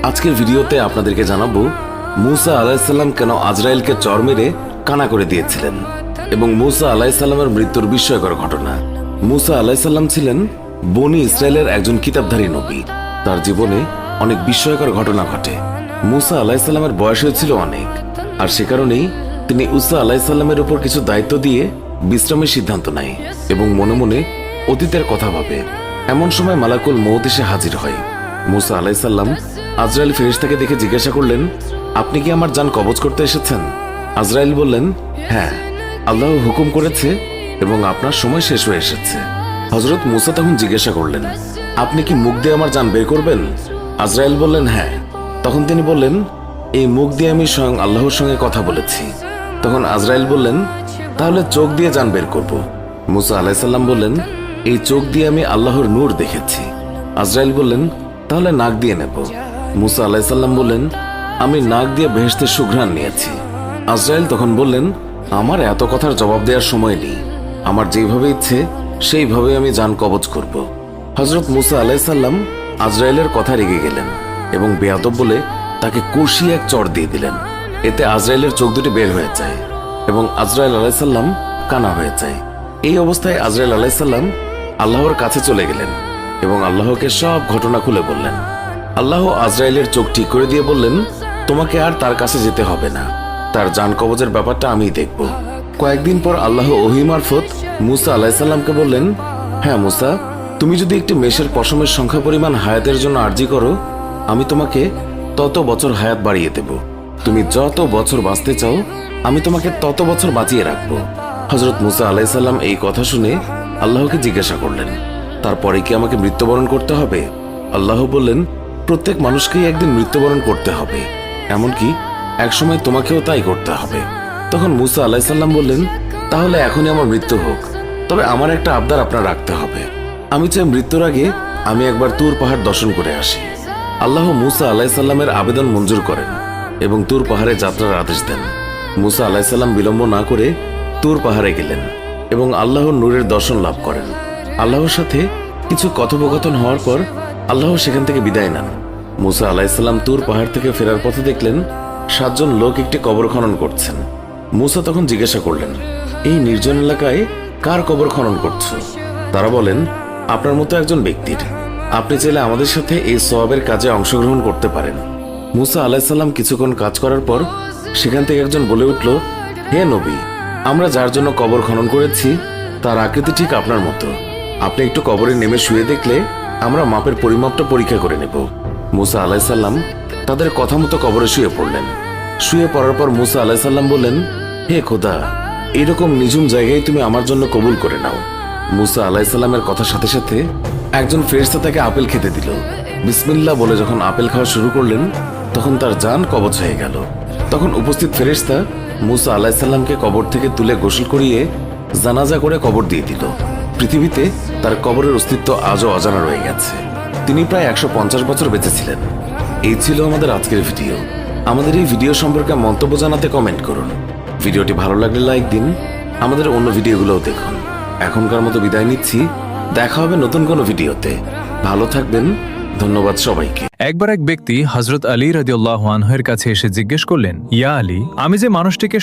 আজকের ভিডিওতে আপনাদেরকে জানাবো মুসা আলাইহিসসালাম কেন আজরাইলকে চর মেরে কানা করে দিয়েছিলেন এবং মুসা আলাইহিসসালামের মৃত্যুর বিস্ময়কর ঘটনা। মুসা আলাইহিসসালাম ছিলেন বনি ইসরায়েলের একজন কিতাবধারী নবী। তার জীবনে অনেক বিস্ময়কর ঘটনা ঘটে। মুসা আলাইহিসসালামের বয়স হয়েছিল অনেক, আর সে কারণেই তিনি ঈসা আলাইহিসসালামের উপর কিছু দায়িত্ব দিয়ে বিশ্রামের সিদ্ধান্ত নেয় এবং মনে মনে অতীতের কথা ভাবে। এমন সময় মালাকুল মউত এসে হাজির হয়। মুসা আলাইহিসসালাম আজরাইল ফেরেশতাকে দেখে জিজ্ঞাসা করলেন, আপনি কি আমার জান কবজ করতে এসেছেন? আজরাইল বললেন, হ্যাঁ, আল্লাহ হুকুম করেছে এবং আপনার সময় শেষ হয়ে এসেছে। হযরত মুসা তখন জিজ্ঞাসা করলেন, আপনি কি মুখ দিয়ে আমার জান বের করবেন? আজরাইল বললেন, হ্যাঁ। তখন তিনি বললেন, এই মুখ দিয়ে আমি স্বয়ং আল্লাহর সঙ্গে কথা বলেছি। তখন আজরাইল বললেন, তাহলে চোখ দিয়ে জান বের করব। মুসা আলাইহিসসালাম বললেন, এই চোখ দিয়ে আমি আল্লাহর নূর দেখেছি। আজরাইল বললেন, তাহলে নাক দিয়ে নেব। মুসা আলাইহিসসালাম বললেন, আমি নাক দিয়ে বেহেশতের সুঘ্রাণ নিয়েছি। আজরাইল তখন বললেন, আমার এত কথার জবাব দেওয়ার সময় নেই, আমার যেভাবে ইচ্ছে সেইভাবে আমি জান কবজ করব। হযরত মুসা আলাইহিসসালাম আজরাইলের কথা রেগে গেলেন এবং বেয়াদব বলে তাকে কষিয়ে এক চড় দিয়ে দিলেন। এতে আজরাইলের চোখ দুটি বের হয়ে যায় এবং আজরাইল আলাইহিসসালাম কানা হয়ে যায়। এই অবস্থায় আজরাইল আলাইহিসসালাম আল্লাহর কাছে চলে গেলেন এবং আল্লাহকে সব ঘটনা খুলে বললেন। আল্লাহ আজরাইলের চোখ ঠিক করে দিয়ে বললেন, তোমাকে আর তার কাছে যেতে হবে না, তার জান কবজের ব্যাপারটা আমিই দেখব। কয়েকদিন পর আল্লাহ ওহী মারফত মুসা আলাইহিসসালামকে বললেন, হ্যাঁ মুসা, তুমি যদি একটি মেষের পশমের সংখ্যা পরিমাণ হায়াতের জন্য আরজি করো, আমি তোমাকে তত বছর হায়াত বাড়িয়ে দেব। তুমি যত বছর বাঁচতে চাও, আমি তোমাকে তত বছর বাঁচিয়ে রাখবো। হযরত মুসা আলাইহিসসালাম এই কথা শুনে আল্লাহকে জিজ্ঞাসা করলেন, তারপরে কি আমাকে মৃত্যুবরণ করতে হবে? আল্লাহ বললেন, প্রত্যেক মানুষকেই একদিন মৃত্যুবরণ করতে হবে, এমনকি একসময় তোমাকেও তাই করতে হবে। তখন মুসা আলাইহিসসালাম বললেন, তাহলে এখনই আমার মৃত্যু হোক, তবে আমার একটা আবদার আপনার রাখতে হবে। আমি চাই মৃত্যুর আগে আমি একবার তুর পাহাড় দর্শন করে আসি। আল্লাহ মুসা আলাইহিসসালামের আবেদন মঞ্জুর করেন এবং তুর পাহাড়ে যাত্রার আদেশ দেন। মুসা আলাইহিসসালাম বিলম্ব না করে তুর পাহাড়ে গেলেন এবং আল্লাহর নূরের দর্শন লাভ করেন। আল্লাহর সাথে কিছু কথোপকথন হওয়ার পর আল্লাহ সেখান থেকে বিদায় নেন। মুসা আলাইহিসসালাম তুর পাহাড় থেকে ফেরার পথে দেখলেন 7 জন লোক একটি কবর খনন করছেন। মুসা তখন জিজ্ঞাসা করলেন, এই নির্জন এলাকায় কার কবর খনন করছো? তারা বলেন, আপনার মতো একজন ব্যক্তির। আপনি চাইলে আমাদের সাথে এই সওয়াবের কাজে অংশগ্রহণ করতে পারেন। মুসা আলাইহিসসালাম কিছুক্ষণ কাজ করার পর সেখান থেকে একজন বলে উঠল, হে নবী, আমরা যার জন্য কবর খনন করেছি তার আকৃতি ঠিক আপনার মতো। আপনি একটু কবরে নেমে শুয়ে দেখলে আমরা মাপের পরিমাপটা পরীক্ষা করে নেব। মুসা আলাইহিসসালাম তাদের কথা মতো কবরে শুয়ে পড়লেন। শুয়ে পড়ার পর মুসা আলাইহিসসালাম বললেন, হে খোদা, এরকম নিঝুম জায়গায় তুমি আমার জন্য কবুল করে নাও। মুসা আলাইহিসসালামের কথার সাথে সাথে একজন ফেরেশতা তাকে আপেল খেতে দিল। বিসমিল্লাহ বলে যখন আপেল খাওয়া শুরু করলেন, তখন তার জান কবজ হয়ে গেল। তখন উপস্থিত ফেরেশতা মুসা আলাইহিসসালামকে কবর থেকে তুলে গোসল করিয়ে জানাজা করে কবর দিয়ে দিল। পৃথিবীতে তার কবরের অস্তিত্ব আজও অজানা রয়ে গেছে। তিনি প্রায় 150 বছর বেঁচে ছিলেন। এই ছিল আমাদের আজকের ভিডিও। আমাদের এই ভিডিও সম্পর্কে মন্তব্য জানাতে কমেন্ট করুন। ভিডিওটি ভালো লাগলে লাইক দিন। আমাদের অন্য ভিডিওগুলোও দেখুন। এখনকার মতো বিদায় নিচ্ছি, দেখা হবে নতুন কোনো ভিডিওতে। ভালো থাকবেন, ধন্যবাদ সবাইকে। একবার এক ব্যক্তি হযরত আলী রাদিয়াল্লাহু আনহু এর কাছে এসে জিজ্ঞেস করলেন, ইয়া আলী, আমি যে মানুষটিকে